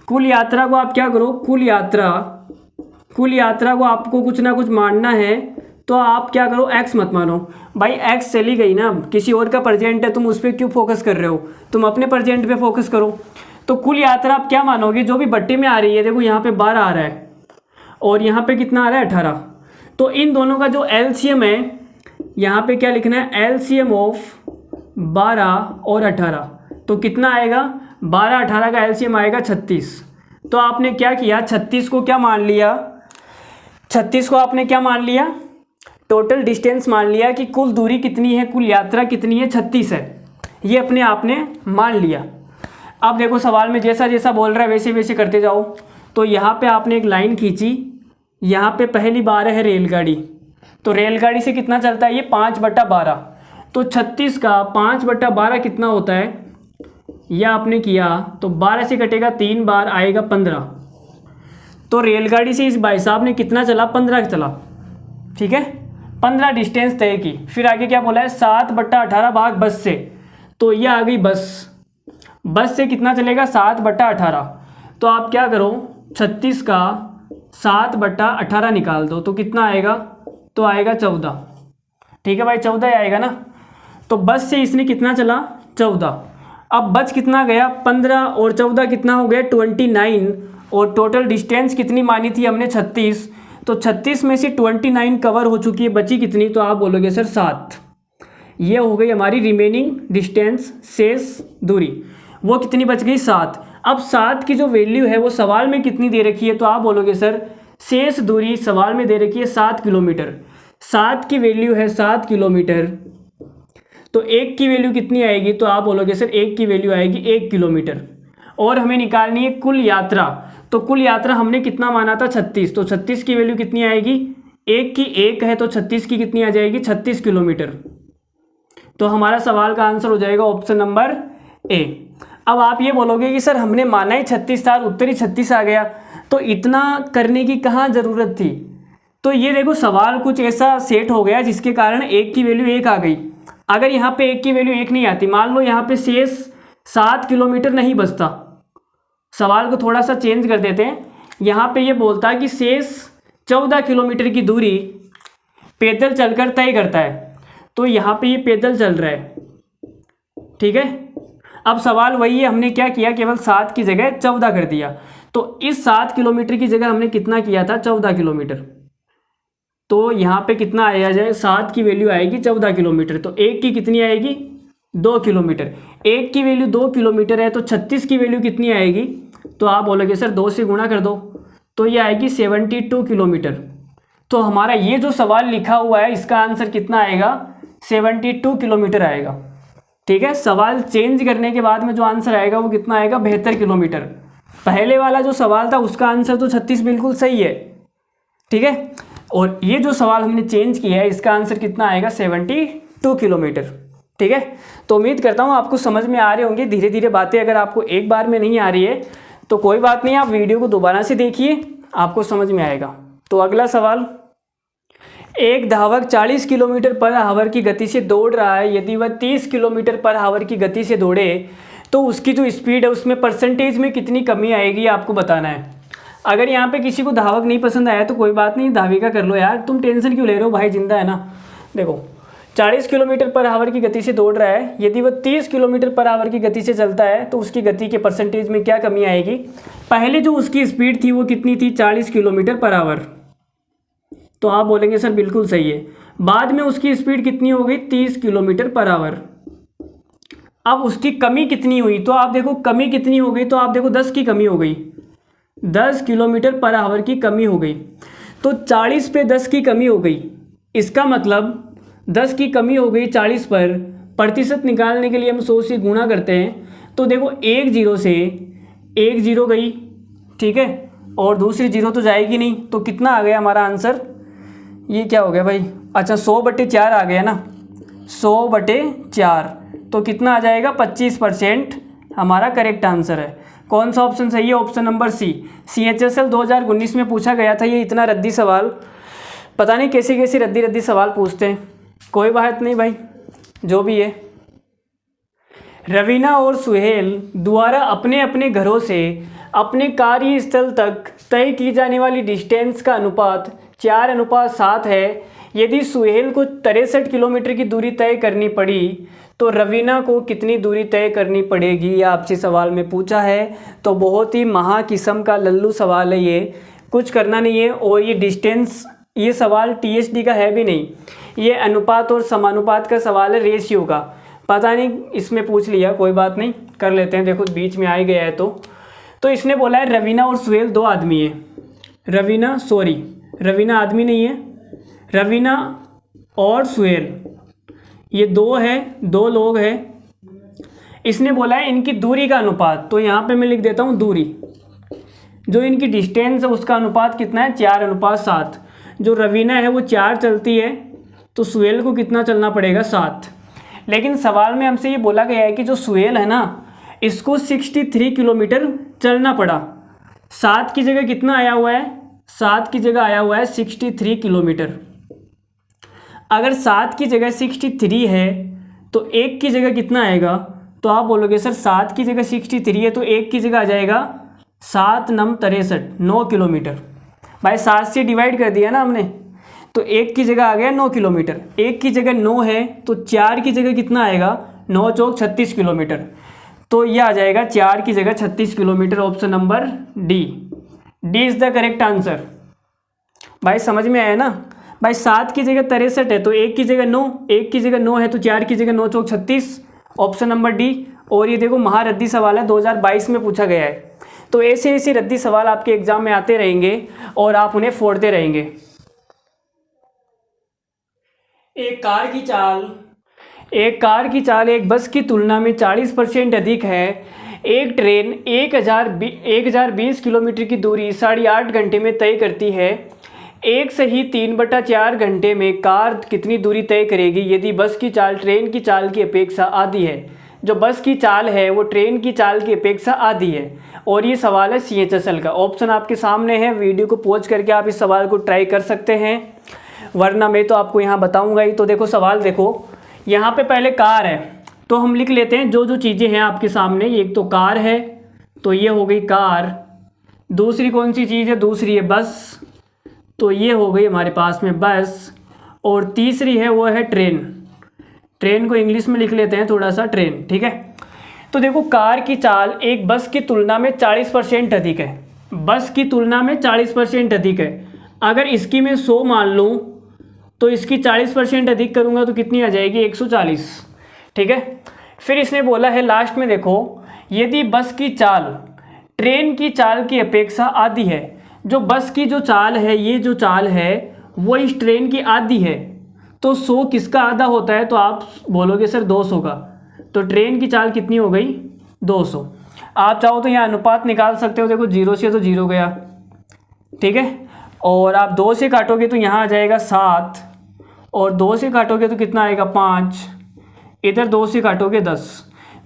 A: कुल यात्रा को आप क्या करो? कुल यात्रा कुल यात्रा को आपको कुछ ना कुछ मानना है तो आप क्या करो, एक्स मत मानो भाई, एक्स चली गई ना, किसी और का प्रेजेंट है, तुम उस पर क्यों फोकस कर रहे हो, तुम अपने प्रेजेंट पे फोकस करो। तो कुल यात्रा आप क्या मानोगे, जो भी बट्टे में आ रही है, देखो यहाँ पे 12 आ रहा है और यहाँ पे कितना आ रहा है 18, तो इन दोनों का जो एलसीएम है, यहाँ पे क्या लिखना है, एलसीएम ऑफ 12 और 18, तो कितना आएगा, 12 18 का एलसीएम आएगा 36। तो आपने क्या किया, 36 को क्या मान लिया, 36 को आपने क्या मान लिया, टोटल डिस्टेंस मान लिया कि कुल दूरी कितनी है, कुल यात्रा कितनी है, 36 है, ये अपने आपने मान लिया। अब देखो सवाल में जैसा जैसा बोल रहा है वैसे वैसे करते जाओ। तो यहाँ पे आपने एक लाइन खींची, यहाँ पे पहली बार है रेलगाड़ी, तो रेलगाड़ी से कितना चलता है ये 5/12, तो 36 का 5/12 कितना होता है, यह आपने किया तो 12 से कटेगा 3 बार, आएगा 15। तो रेलगाड़ी से इस भाई साहब ने कितना चला, 15 चला, ठीक है, 15 डिस्टेंस तय की। फिर आगे क्या बोला है, 7/18 भाग बस से, तो ये आ गई बस, बस से कितना चलेगा 7/18, तो आप क्या करो 36 का 7/18 निकाल दो, तो कितना आएगा, तो आएगा 14, ठीक है भाई 14 आएगा ना। तो बस से इसने कितना चला 14, अब बच कितना गया 15 और 14 कितना हो गया 29, और टोटल डिस्टेंस कितनी मानी थी हमने 36, तो 36 में से 29 कवर हो चुकी है, बची कितनी, तो आप बोलोगे सर 7। ये हो गई हमारी रिमेनिंग डिस्टेंस, शेष दूरी, वो कितनी बच गई 7। अब 7 की जो वैल्यू है वो सवाल में कितनी दे रखी है, तो आप बोलोगे सर शेष दूरी सवाल में दे रखी है 7 किलोमीटर, 7 की वैल्यू है 7 किलोमीटर, तो 1 की वैल्यू कितनी आएगी, तो आप बोलोगे सर 1 की वैल्यू आएगी 1 किलोमीटर। और हमें निकालनी है कुल यात्रा, तो कुल यात्रा हमने कितना माना था 36, तो 36 की वैल्यू कितनी आएगी, 1 की 1 है तो 36 की कितनी आ जाएगी 36 किलोमीटर। तो हमारा सवाल का आंसर हो जाएगा ऑप्शन नंबर ए। अब आप ये बोलोगे कि सर हमने माना ही 36 था, उत्तर ही 36 आ गया, तो इतना करने की कहाँ ज़रूरत थी। तो ये देखो सवाल कुछ ऐसा सेट हो गया जिसके कारण 1 की वैल्यू 1 आ गई। अगर यहाँ पे 1 की वैल्यू 1 नहीं आती, मान लो यहाँ पे शेष 7 किलोमीटर नहीं बचता, सवाल को थोड़ा सा चेंज कर देते हैं, यहाँ पे ये बोलता है कि शेष 14 किलोमीटर की दूरी पैदल चलकर तय करता है, तो यहाँ पे ये पैदल चल रहा है, ठीक है। अब सवाल वही है, हमने क्या किया, केवल 7 की जगह 14 कर दिया, तो इस 7 किलोमीटर की जगह हमने कितना किया था 14 किलोमीटर, तो यहाँ पे कितना आया जाए, 7 की वैल्यू आएगी 14 किलोमीटर, तो 1 की कितनी आएगी 2 किलोमीटर, 1 की वैल्यू 2 किलोमीटर है, तो 36 की वैल्यू कितनी आएगी, तो आप बोलोगे सर 2 से गुणा कर दो, तो ये आएगी 72 किलोमीटर। तो हमारा ये जो सवाल लिखा हुआ है इसका आंसर कितना आएगा 72 किलोमीटर आएगा, ठीक है। सवाल चेंज करने के बाद में जो आंसर आएगा वो कितना आएगा 72 किलोमीटर। पहले वाला जो सवाल था उसका आंसर तो 36 बिल्कुल सही है, ठीक है, और ये जो सवाल हमने चेंज किया है इसका आंसर कितना आएगा 72 किलोमीटर, ठीक है। तो उम्मीद करता हूँ आपको समझ में आ रहे होंगे धीरे धीरे बातें। अगर आपको एक बार में नहीं आ रही है तो कोई बात नहीं, आप वीडियो को दोबारा से देखिए, आपको समझ में आएगा। तो अगला सवाल, एक धावक 40 किलोमीटर पर आवर की गति से दौड़ रहा है, यदि वह 30 किलोमीटर पर आवर की गति से दौड़े तो उसकी जो स्पीड है उसमें परसेंटेज में कितनी कमी आएगी आपको बताना है। अगर यहाँ पे किसी को धावक नहीं पसंद आया तो कोई बात नहीं, धाविका कर लो यार, तुम टेंशन क्यों ले रहे हो भाई, जिंदा है ना। देखो 40 किलोमीटर पर आवर की गति से दौड़ रहा है, यदि वह 30 किलोमीटर पर आवर की गति से चलता है तो उसकी गति के परसेंटेज में क्या कमी आएगी। पहले जो उसकी स्पीड थी वो कितनी थी 40 किलोमीटर पर आवर, तो आप बोलेंगे सर बिल्कुल सही है। बाद में उसकी स्पीड कितनी हो गई 30 किलोमीटर पर आवर। अब उसकी कमी कितनी हुई, तो आप देखो कमी कितनी हो गई, तो आप देखो 10 की कमी हो गई, 10 किलोमीटर पर आवर की कमी हो गई। तो 40 पे 10 की कमी हो गई, इसका मतलब 10 की कमी हो गई 40 पर, प्रतिशत निकालने के लिए हम 100 से गुणा करते हैं। तो देखो एक जीरो से एक जीरो गई, ठीक है, और दूसरी जीरो तो जाएगी नहीं, तो कितना आ गया हमारा आंसर, ये क्या हो गया भाई, अच्छा 100/4 आ गया ना, 100/4, तो कितना आ जाएगा 25% हमारा करेक्ट आंसर है। कौन सा ऑप्शन सही है, ऑप्शन नंबर सी। CHSL 2019 में पूछा गया था ये इतना रद्दी सवाल, पता नहीं कैसे कैसे रद्दी सवाल पूछते हैं, कोई बात नहीं भाई, जो भी है। रवीना और सुहेल द्वारा अपने अपने घरों से अपने कार्यस्थल तक तय की जाने वाली डिस्टेंस का अनुपात 4:7 है। यदि सुहेल को 63 किलोमीटर की दूरी तय करनी पड़ी तो रवीना को कितनी दूरी तय करनी पड़ेगी, ये आपसे सवाल में पूछा है। तो बहुत ही महा किस्म का लल्लू सवाल है ये, कुछ करना नहीं है। और ये डिस्टेंस, ये सवाल टीएसडी का है भी नहीं, ये अनुपात और समानुपात का सवाल है, रेशियो का। पता नहीं इसमें पूछ लिया, कोई बात नहीं, कर लेते हैं। देखो बीच में आ ही गया है तो इसने बोला है रवीना और सुहेल दो आदमी है। रवीना आदमी नहीं है, रवीना और सुहेल ये दो लोग हैं। इसने बोला है इनकी दूरी का अनुपात, तो यहाँ पे मैं लिख देता हूँ दूरी, जो इनकी डिस्टेंस है उसका अनुपात कितना है, 4:7। जो रवीना है वो 4 चलती है, तो सुहेल को कितना चलना पड़ेगा, 7। लेकिन सवाल में हमसे ये बोला गया है कि जो सुहेल है ना, इसको 63 किलोमीटर चलना पड़ा। 7 की जगह कितना आया हुआ है, 7 की जगह आया हुआ है 63 किलोमीटर। अगर 7 की जगह 63 है तो 1 की जगह कितना आएगा, तो आप बोलोगे सर 7 की जगह 63 है तो 1 की जगह आ जाएगा 7 9 63, 9 किलोमीटर। भाई 7 से डिवाइड कर दिया ना हमने, तो 1 की जगह आ गया 9 किलोमीटर। 1 की जगह 9 है तो 4 की जगह कितना आएगा, 9 चौक 36 किलोमीटर। तो ये आ जाएगा 4 की जगह 36 kilometre. Option number D is the correct answer. भाई समझ में आया ना। भाई 7 की जगह 63 है तो 1 की जगह 9, 1 की जगह 9 है तो 4 की जगह 9 चौक 36, ऑप्शन नंबर डी। और ये देखो महारद्दी सवाल है, 2022 में पूछा गया है। तो ऐसे ऐसे रद्दी सवाल आपके एग्जाम में आते रहेंगे और आप उन्हें फोड़ते रहेंगे। एक कार की चाल एक बस की तुलना में 40% अधिक है। एक ट्रेन 1020 किलोमीटर की दूरी 8.5 घंटे में तय करती है। एक सही 3/4 घंटे में कार कितनी दूरी तय करेगी यदि बस की चाल ट्रेन की चाल की अपेक्षा आधी है। जो बस की चाल है वो ट्रेन की चाल की अपेक्षा आधी है। और ये सवाल है CHSL का। ऑप्शन आपके सामने है, वीडियो को पॉज करके आप इस सवाल को ट्राई कर सकते हैं, वरना मैं तो आपको यहाँ बताऊँगा ही। तो देखो सवाल देखो, यहाँ पे पहले कार है तो हम लिख लेते हैं जो जो चीज़ें हैं आपके सामने। एक तो कार है, तो ये हो गई कार। दूसरी कौन सी चीज़ है, दूसरी है बस, तो ये हो गई हमारे पास में बस। और तीसरी है वो है ट्रेन। ट्रेन को इंग्लिश में लिख लेते हैं थोड़ा सा, ट्रेन, ठीक है। तो देखो कार की चाल एक बस की तुलना में 40% अधिक है। बस की तुलना में 40% अधिक है। अगर इसकी मैं 100 मान लूँ तो इसकी 40% अधिक करूँगा तो कितनी आ जाएगी, 140, ठीक है। फिर इसने बोला है लास्ट में देखो, यदि बस की चाल ट्रेन की चाल की अपेक्षा आधी है। जो बस की जो चाल है, ये जो चाल है वो इस ट्रेन की आधी है, तो 100 किसका आधा होता है, तो आप बोलोगे सर 200 का। तो ट्रेन की चाल कितनी हो गई, 200। आप चाहो तो यहाँ अनुपात निकाल सकते हो। देखो 0 से तो 0 गया, ठीक है। और आप 2 से काटोगे तो यहाँ आ जाएगा 7, और 2 से काटोगे तो कितना आएगा 5, इधर 2 से काटोगे 10।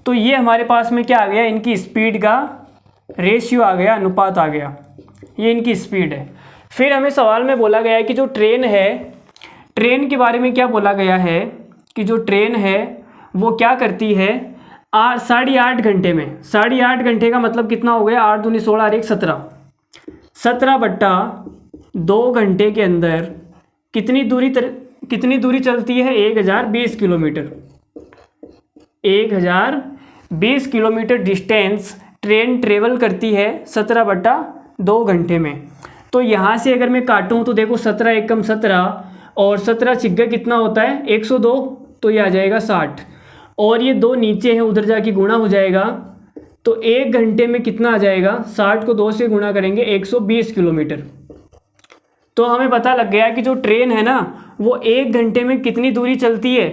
A: तो ये हमारे पास में क्या आ गया, इनकी स्पीड का रेशियो आ गया, अनुपात आ गया। ये इनकी स्पीड है। फिर हमें सवाल में बोला गया है कि जो ट्रेन है, ट्रेन के बारे में क्या बोला गया है कि जो ट्रेन है वो क्या करती है, 8.5 घंटे में। 8.5 घंटे का मतलब कितना हो गया, 8 दूनी 16 और 1 17, 17/2 घंटे के अंदर कितनी दूरी चलती है, 1020 kilometre. 1020 kilometre distance train travel करती है 17/2 घंटे में। तो यहाँ से अगर मैं काटूँ तो देखो 17 एकम 17 और 17 छिग्गा कितना होता है, 102, तो ये आ जाएगा 60। और ये 2 नीचे हैं, उधर जाके गुणा हो जाएगा, तो 1 घंटे में कितना आ जाएगा, 60 को 2 से गुणा करेंगे 120 किलोमीटर। तो हमें पता लग गया कि जो ट्रेन है ना वो 1 घंटे में कितनी दूरी चलती है,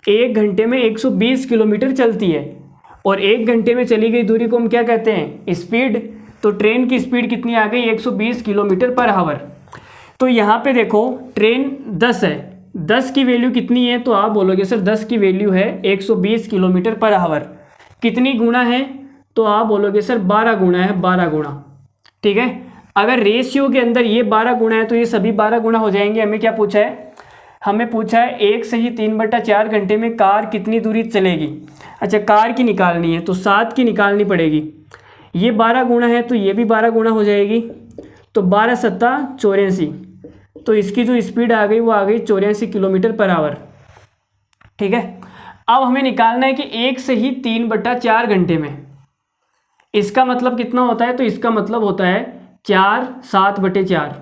A: 1 घंटे में 120 किलोमीटर चलती है। और 1 घंटे में चली गई दूरी को हम क्या कहते हैं, स्पीड। तो ट्रेन की स्पीड कितनी आ गई, 120 किलोमीटर पर आवर। तो यहाँ पे देखो ट्रेन 10 है, 10 की वैल्यू कितनी है, तो आप बोलोगे सर 10 की वैल्यू है 120 किलोमीटर पर आवर। कितनी गुना है, तो आप बोलोगे सर 12 गुना है, 12 गुना, ठीक है। अगर रेशियो के अंदर ये 12 गुना है तो ये सभी 12 गुना हो जाएंगे। हमें क्या पूछा है, हमें पूछा है 1 से ही 3/4 घंटे में कार कितनी दूरी चलेगी। अच्छा, कार की निकालनी है तो 7 की निकालनी पड़ेगी। ये 12 गुणा है तो ये भी 12 गुणा हो जाएगी, तो 12 सत्ता 84, तो इसकी जो स्पीड आ गई वो आ गई 84 किलोमीटर पर आवर। ठीक है, अब हमें निकालना है कि 1 से ही 3/4 घंटे में, इसका मतलब कितना होता है, तो इसका मतलब होता है 4 7/4,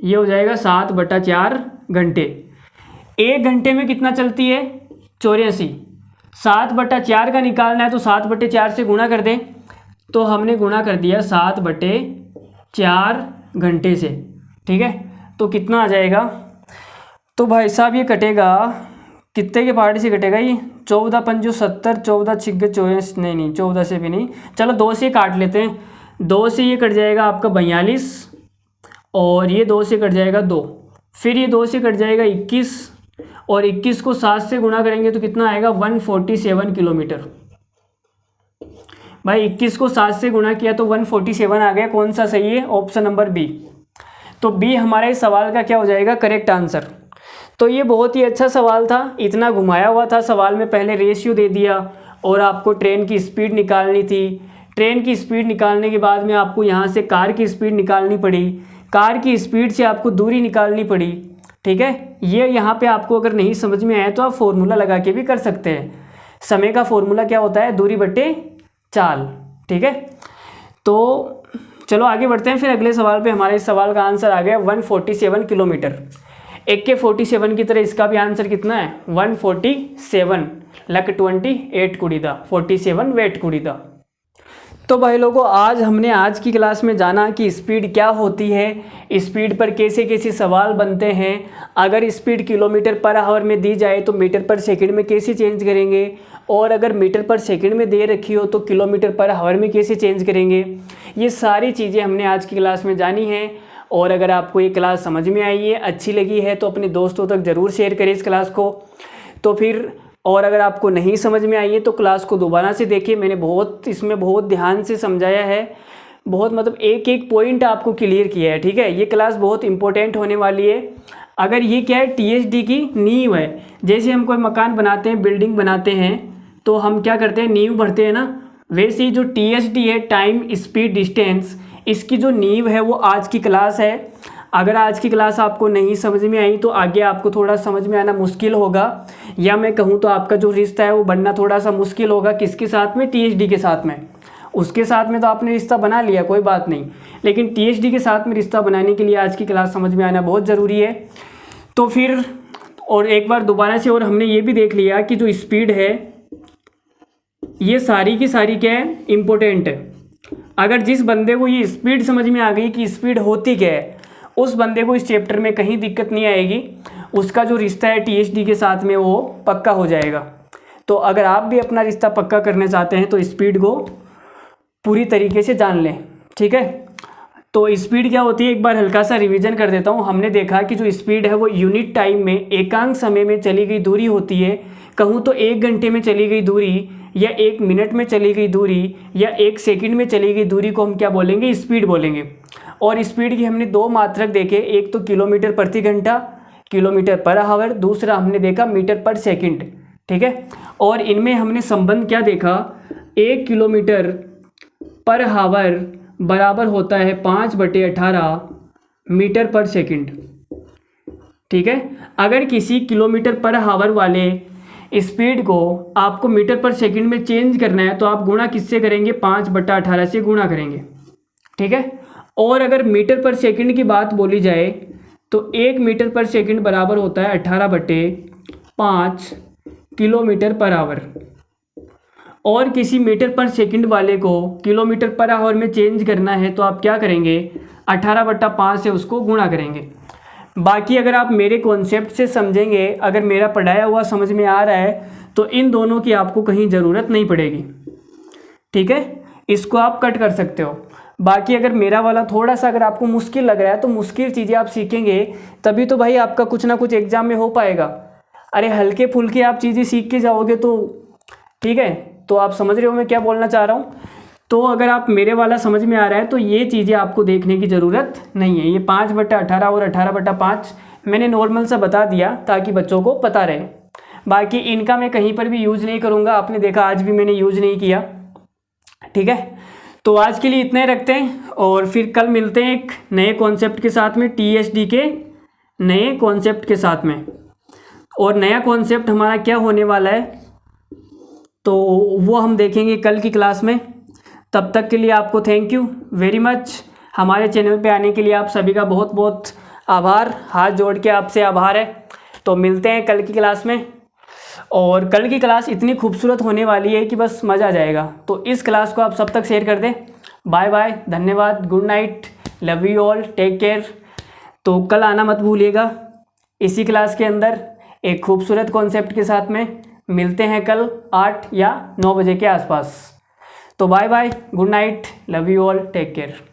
A: ये हो जाएगा 7/4 घंटे। 1 घंटे में कितना चलती है 84, 7/4 का निकालना है तो 7/4 से गुणा कर दें, तो हमने गुणा कर दिया 7/4 घंटे से। ठीक है, तो कितना आ जाएगा, तो भाई साहब ये कटेगा कितने के पार्ट से कटेगा, ये 14 पंजो 70, 14 छिक्के 84, नहीं 14 से भी नहीं, चलो 2 से काट लेते हैं, 2 से ये कट जाएगा आपका 42, और ये 2 से कट जाएगा 2, फिर ये 2 से कट जाएगा 21, और 21 को 7 से गुणा करेंगे तो कितना आएगा 147 किलोमीटर। भाई 21 को 7 से गुणा किया तो 147 आ गया। कौन सा सही है, ऑप्शन नंबर बी। तो बी हमारा इस सवाल का क्या हो जाएगा, करेक्ट आंसर। तो ये बहुत ही अच्छा सवाल था, इतना घुमाया हुआ था सवाल में, पहले रेशियो दे दिया और आपको ट्रेन की स्पीड निकालनी थी। ट्रेन की स्पीड निकालने के बाद में आपको यहाँ से कार की स्पीड निकालनी पड़ी, कार की स्पीड से आपको दूरी निकालनी पड़ी। ठीक है, ये यहाँ पे आपको अगर नहीं समझ में आया तो आप फॉर्मूला लगा के भी कर सकते हैं। समय का फॉर्मूला क्या होता है, दूरी बटे चाल। ठीक है, तो चलो आगे बढ़ते हैं फिर अगले सवाल पे। हमारे इस सवाल का आंसर आ गया 147 किलोमीटर। एक के 47 की तरह इसका भी आंसर कितना है 147, लक 28 कुड़ीदा 47 वेट कुड़ीदा। तो भाई लोगों, आज की क्लास में जाना कि स्पीड क्या होती है, स्पीड पर कैसे कैसे सवाल बनते हैं, अगर स्पीड किलोमीटर पर आवर में दी जाए तो मीटर पर सेकंड में कैसे चेंज करेंगे, और अगर मीटर पर सेकंड में दे रखी हो तो किलोमीटर पर आवर में कैसे चेंज करेंगे। ये सारी चीज़ें हमने आज की क्लास में जानी हैं। और अगर आपको ये क्लास समझ में आई है, अच्छी लगी है, तो अपने दोस्तों तक ज़रूर शेयर करें इस क्लास को। तो फिर और अगर आपको नहीं समझ में आई है तो क्लास को दोबारा से देखिए, मैंने इसमें बहुत ध्यान से समझाया है, बहुत मतलब एक एक पॉइंट आपको क्लियर किया है। ठीक है, ये क्लास बहुत इंपॉर्टेंट होने वाली है। अगर ये क्या है, टीएचडी की नींव है। जैसे हम कोई मकान बनाते हैं, बिल्डिंग बनाते हैं, तो हम क्या करते हैं, नींव भरते हैं ना, वैसे ही जो टीएचडी है, टाइम स्पीड डिस्टेंस, इसकी जो नींव है वो आज की क्लास है। अगर आज की क्लास आपको नहीं समझ में आई तो आगे आपको थोड़ा समझ में आना मुश्किल होगा, या मैं कहूँ तो आपका जो रिश्ता है वो बनना थोड़ा सा मुश्किल होगा। किसके साथ में, टीएचडी के साथ में। उसके साथ में तो आपने रिश्ता बना लिया, कोई बात नहीं, लेकिन टीएचडी के साथ में रिश्ता बनाने के लिए आज की क्लास समझ में आना बहुत ज़रूरी है। तो फिर और एक बार दोबारा से, और हमने ये भी देख लिया कि जो स्पीड है ये सारी की सारी क्या है, इम्पोर्टेंट है। अगर जिस बंदे को ये स्पीड समझ में आ गई कि स्पीड होती क्या है, उस बंदे को इस चैप्टर में कहीं दिक्कत नहीं आएगी, उसका जो रिश्ता है टीएचडी के साथ में वो पक्का हो जाएगा। तो अगर आप भी अपना रिश्ता पक्का करना चाहते हैं तो स्पीड को पूरी तरीके से जान लें। ठीक है, तो स्पीड क्या होती है, एक बार हल्का सा रिवीजन कर देता हूँ। हमने देखा कि जो स्पीड है वो यूनिट टाइम में, एकांक समय में चली गई दूरी होती है। कहूँ तो 1 घंटे में चली गई दूरी, या 1 मिनट में चली गई दूरी, या 1 सेकंड में चली गई दूरी को हम क्या बोलेंगे, स्पीड बोलेंगे। और स्पीड की हमने 2 मात्रक देखे, एक तो किलोमीटर प्रति घंटा, किलोमीटर पर आवर, दूसरा हमने देखा मीटर पर सेकंड। ठीक है, और इनमें हमने संबंध क्या देखा, 1 किलोमीटर पर आवर बराबर होता है 5/18 मीटर पर सेकंड। ठीक है, अगर किसी किलोमीटर पर आवर वाले स्पीड को आपको मीटर पर सेकंड में चेंज करना है तो आप गुणा किससे करेंगे, 5/18 से गुणा करेंगे। ठीक है, और अगर मीटर पर सेकंड की बात बोली जाए तो 1 मीटर पर सेकंड बराबर होता है 18/5 किलोमीटर पर आवर। और किसी मीटर पर सेकंड वाले को किलोमीटर पर आवर में चेंज करना है तो आप क्या करेंगे, 18/5 से उसको गुणा करेंगे। बाकी अगर आप मेरे कॉन्सेप्ट से समझेंगे, अगर मेरा पढ़ाया हुआ समझ में आ रहा है तो इन दोनों की आपको कहीं ज़रूरत नहीं पड़ेगी। ठीक है, इसको आप कट कर सकते हो। बाकी अगर मेरा वाला थोड़ा सा अगर आपको मुश्किल लग रहा है तो मुश्किल चीज़ें आप सीखेंगे तभी तो भाई आपका कुछ ना कुछ एग्जाम में हो पाएगा। अरे हल्के फुल्के आप चीज़ें सीख के जाओगे तो ठीक है, तो आप समझ रहे हो मैं क्या बोलना चाह रहा हूँ। तो अगर आप मेरे वाला समझ में आ रहा है तो ये चीज़ें आपको देखने की ज़रूरत नहीं है। ये 5/18 और 18/5 मैंने नॉर्मल सा बता दिया ताकि बच्चों को पता रहे। बाकी इनका मैं कहीं पर भी यूज़ नहीं करूँगा, आपने देखा आज भी मैंने यूज़ नहीं किया। ठीक है, तो आज के लिए इतना ही रखते हैं और फिर कल मिलते हैं एक नए कॉन्सेप्ट के साथ में, TSD के नए कॉन्सेप्ट के साथ में। और नया कॉन्सेप्ट हमारा क्या होने वाला है तो वो हम देखेंगे कल की क्लास में। तब तक के लिए आपको थैंक यू वेरी मच। हमारे चैनल पे आने के लिए आप सभी का बहुत बहुत आभार, हाथ जोड़ के आपसे आभार है। तो मिलते हैं कल की क्लास में। और कल की क्लास इतनी खूबसूरत होने वाली है कि बस मज़ा आ जाएगा। तो इस क्लास को आप सब तक शेयर कर दें। बाय बाय, धन्यवाद, good night, love you all, take care. तो कल आना मत भूलिएगा। इसी क्लास के अंदर एक खूबसूरत कॉन्सेप्ट के साथ में मिलते हैं कल 8 या 9 बजे के आसपास। तो bye bye, good night, love you all, take care.